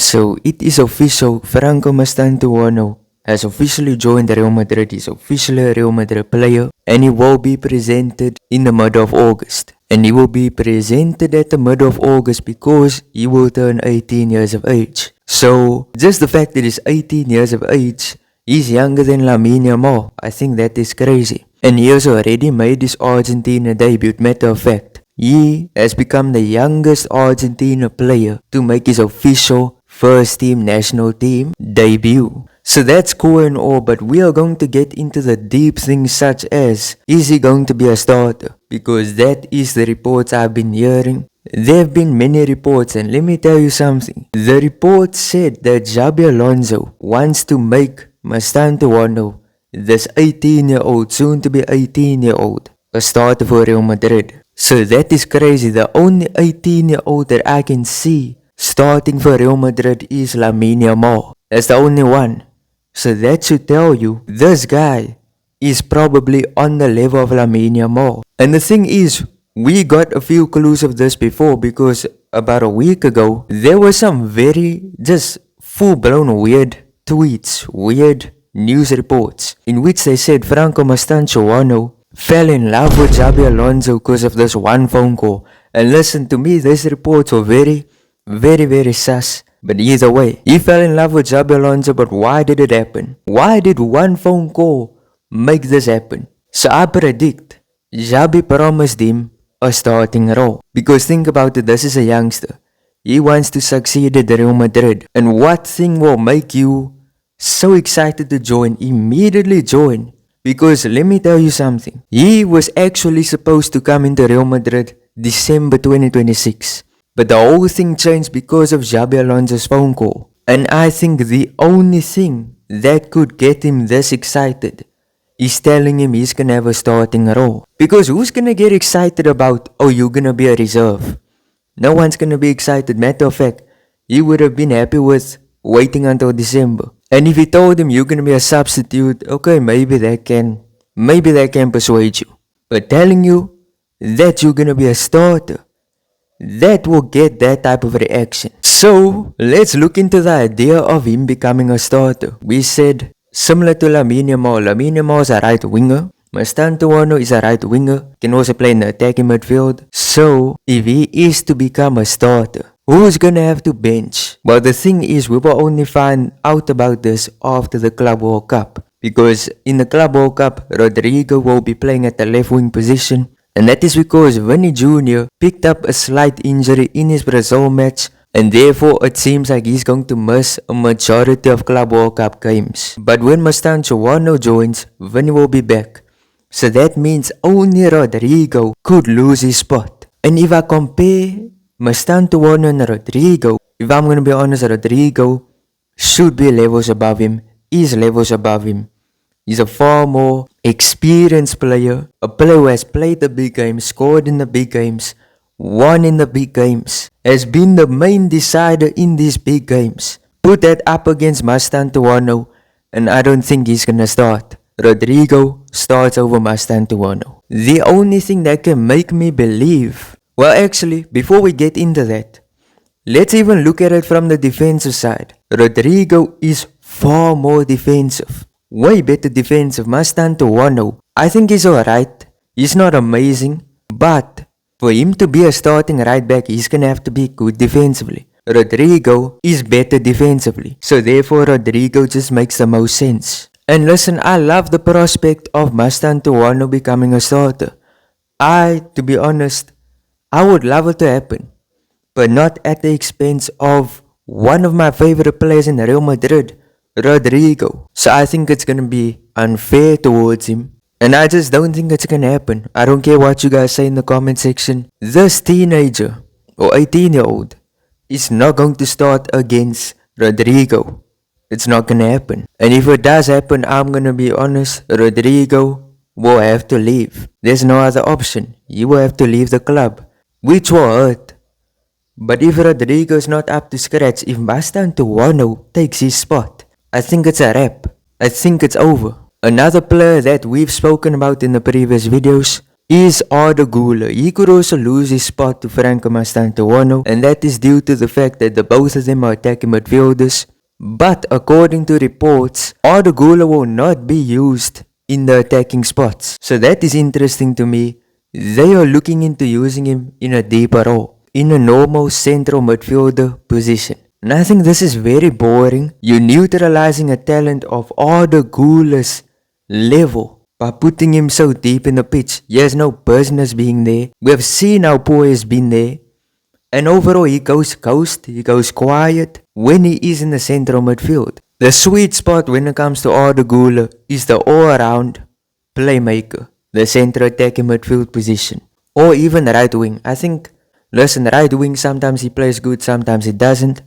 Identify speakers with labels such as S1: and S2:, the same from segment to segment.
S1: So it is official, Franco Mastantuono has officially joined Real Madrid. He's officially a Real Madrid player and he will be presented in the middle of August. And he will be presented at the middle of August because he will turn 18 years of age. So just the fact that he's 18 years of age, he's younger than Lamine Yamal. I think that is crazy. And he has already made his Argentina debut. Matter of fact, he has become the youngest Argentina player to make his official first team national team debut. So that's cool and all, but we are going to get into the deep things such as, is he going to be a starter? Because that is the reports I've been hearing. There have been many reports, and let me tell you something. The report said that Xabi Alonso wants to make Mastantuono, this 18-year-old, soon to be 18-year-old, a starter for Real Madrid. So that is crazy. The only 18-year-old that I can see starting for Real Madrid is Lamine Yamal. That's the only one. So that should tell you this guy is probably on the level of Lamine Yamal. And the thing is, we got a few clues of this before because about a week ago, there were some very just full-blown weird tweets, weird news reports in which they said Franco Mastantuono fell in love with Xabi Alonso because of this one phone call. And listen, to me, these reports were very sus. But either way, he fell in love with Xabi Alonso, but why did it happen? Why did one phone call make this happen? So I predict Xabi promised him a starting role. Because think about it, this is a youngster. He wants to succeed at Real Madrid. And what thing will make you so excited to join? Immediately join. Because let me tell you something. He was actually supposed to come into Real Madrid December 2026. But the whole thing changed because of Xabi Alonso's phone call. And I think the only thing that could get him this excited is telling him he's gonna have a starting role. Because who's gonna get excited about, oh, you're gonna be a reserve? No one's gonna be excited. Matter of fact, he would have been happy with waiting until December. And if he told him you're gonna be a substitute, okay, maybe that can persuade you. But telling you that you're gonna be a starter, that will get that type of reaction. So let's look into the idea of him becoming a starter. We said similar to Lamine Yamal. Lamine Yamal is a right winger. Mastantuono is a right winger. Can also play in the attacking midfield. So if he is to become a starter, who's gonna have to bench? Well, the thing is, we will only find out about this after the Club World Cup. Because in the Club World Cup, Rodrygo will be playing at the left wing position. And that is because Vinny Jr. picked up a slight injury in his Brazil match, and therefore it seems like he's going to miss a majority of Club World Cup games. But when Mastantuono joins, Vinny will be back. So that means only Rodrygo could lose his spot. And if I compare Mastantuono and Rodrygo, if I'm gonna be honest, Rodrygo should be levels above him, is levels above him. He's a far more experienced player, a player who has played the big games, scored in the big games, won in the big games, has been the main decider in these big games. Put that up against Mastantuono, and I don't think he's gonna start. Rodrygo starts over Mastantuono. The only thing that can make me believe, well, actually, before we get into that, let's even look at it from the defensive side. Rodrygo is far more defensive. Way better defensive. Mastantuono, I think he's alright. He's not amazing, but for him to be a starting right back, he's gonna have to be good defensively. Rodrygo is better defensively, so therefore Rodrygo just makes the most sense. And listen, I love the prospect of Mastantuono becoming a starter. To be honest, I would love it to happen, but not at the expense of one of my favorite players in Real Madrid, Rodrygo. So I think it's gonna be unfair towards him, and I just don't think it's gonna happen. I don't care what you guys say in the comment section. This teenager or 18-year-old is not going to start against Rodrygo. It's not gonna happen. And if it does happen, I'm gonna be honest, Rodrygo will have to leave. There's no other option. He will have to leave the club, which will hurt. But if Rodrygo is not up to scratch, if Mastantuono takes his spot, I think it's a wrap. I think it's over. Another player that we've spoken about in the previous videos, is Arda Güler. He could also lose his spot to Franco Mastantuono, and that is due to the fact that the both of them are attacking midfielders. But according to reports, Arda Güler will not be used in the attacking spots. So that is interesting to me. They are looking into using him in a deeper role, in a normal central midfielder position. And I think this is very boring. You're neutralizing a talent of Arda Güler's level by putting him so deep in the pitch. He has no business being there. We have seen how poor he's been there. And overall, he goes ghost, he goes quiet when he is in the central midfield. The sweet spot when it comes to Arda Güler is the all-around playmaker, the central attacking midfield position, or even right wing. I think, listen, right wing, sometimes he plays good, sometimes he doesn't.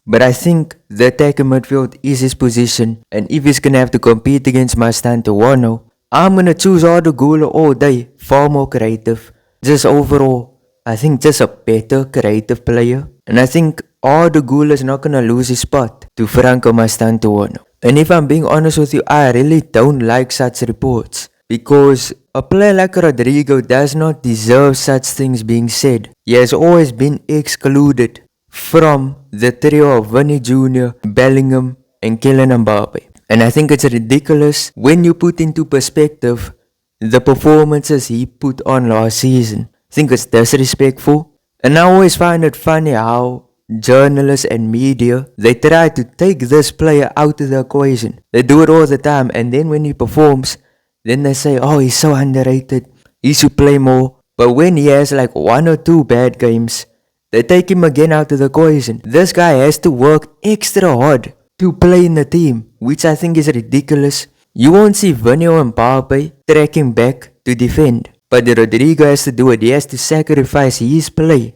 S1: But I think the attacking midfield is his position, and if he's gonna have to compete against Mastantuono, I'm gonna choose Arda Güler all day. Far more creative. Just overall, I think just a better creative player. And I think Arda Güler is not gonna lose his spot to Franco Mastantuono. And if I'm being honest with you, I really don't like such reports, because a player like Rodrygo does not deserve such things being said. He has always been excluded from the trio of Vinny Jr., Bellingham, and Kylian Mbappe. And I think it's ridiculous when you put into perspective the performances he put on last season. I think it's disrespectful. And I always find it funny how journalists and media, they try to take this player out of the equation. They do it all the time, and then when he performs, then they say, oh, he's so underrated, he should play more. But when he has like 1 or 2 bad games, they take him again out of the equation. This guy has to work extra hard to play in the team, which I think is ridiculous. You won't see Vinny or Mbappe tracking back to defend, but Rodrygo has to do it. He has to sacrifice his play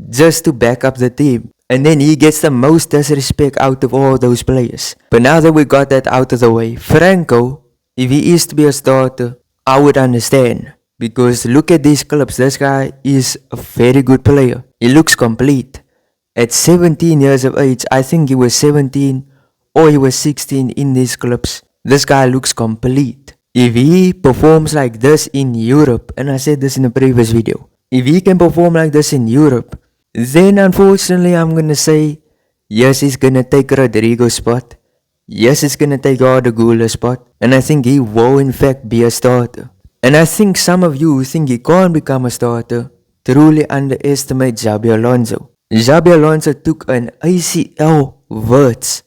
S1: just to back up the team, and then he gets the most disrespect out of all those players. But now that we got that out of the way, Franco, if he is to be a starter, I would understand. Because look at these clubs, this guy is a very good player. He looks complete. At 17 years of age, I think he was 17 or he was 16 in these clubs. This guy looks complete. If he performs like this in Europe, and I said this in a previous video, if he can perform like this in Europe, then unfortunately I'm gonna say, yes, he's gonna take Rodrygo's spot. Yes, he's gonna take Arda Güler's spot. And I think he will in fact be a starter. And I think some of you who think he can't become a starter truly underestimate Xabi Alonso. Xabi Alonso took an ACL words.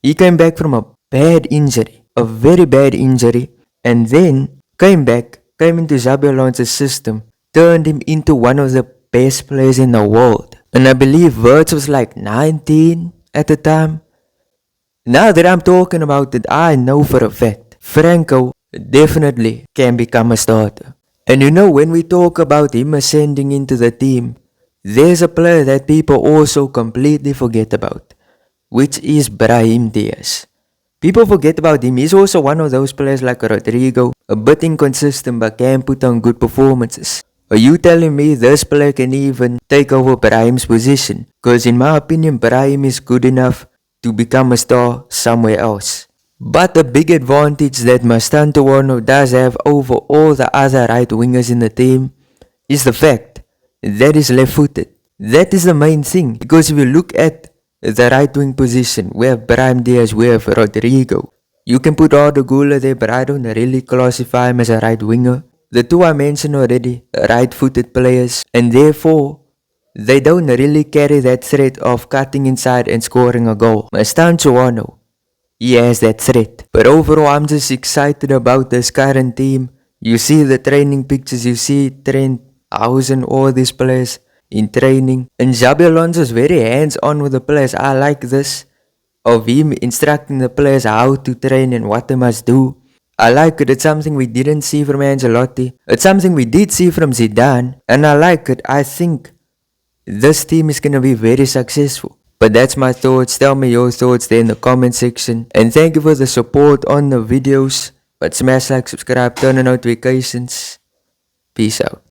S1: He came back from a bad injury, a very bad injury, and then came into Xabi Alonso's system, turned him into one of the best players in the world. And I believe Wirtz was like 19 at the time. Now that I'm talking about it, I know for a fact Franco definitely can become a starter. And you know, when we talk about him ascending into the team, there's a player that people also completely forget about, which is Brahim Diaz. People forget about him. He's also one of those players like Rodrygo, a bit inconsistent but can put on good performances. Are you telling me this player can even take over Brahim's position? Because in my opinion, Brahim is good enough to become a star somewhere else. But the big advantage that Mastantuono does have over all the other right wingers in the team is the fact that he's left-footed. That is the main thing, because if you look at the right wing position, we have Brahim Diaz, we have Rodrygo. You can put Arda Güler there, but I don't really classify him as a right winger. The two I mentioned already, right-footed players, and therefore they don't really carry that threat of cutting inside and scoring a goal. Mastantuono, he has that threat. But overall, I'm just excited about this current team. You see the training pictures, you see Trent, Hausen, all these players in training. And Xabi Alonso is very hands-on with the players. I like this, of him instructing the players how to train and what they must do. I like it. It's something we didn't see from Ancelotti. It's something we did see from Zidane. And I like it. I think this team is going to be very successful. But that's my thoughts. Tell me your thoughts there in the comment section. And thank you for the support on the videos. But smash like, subscribe, turn on notifications. Peace out.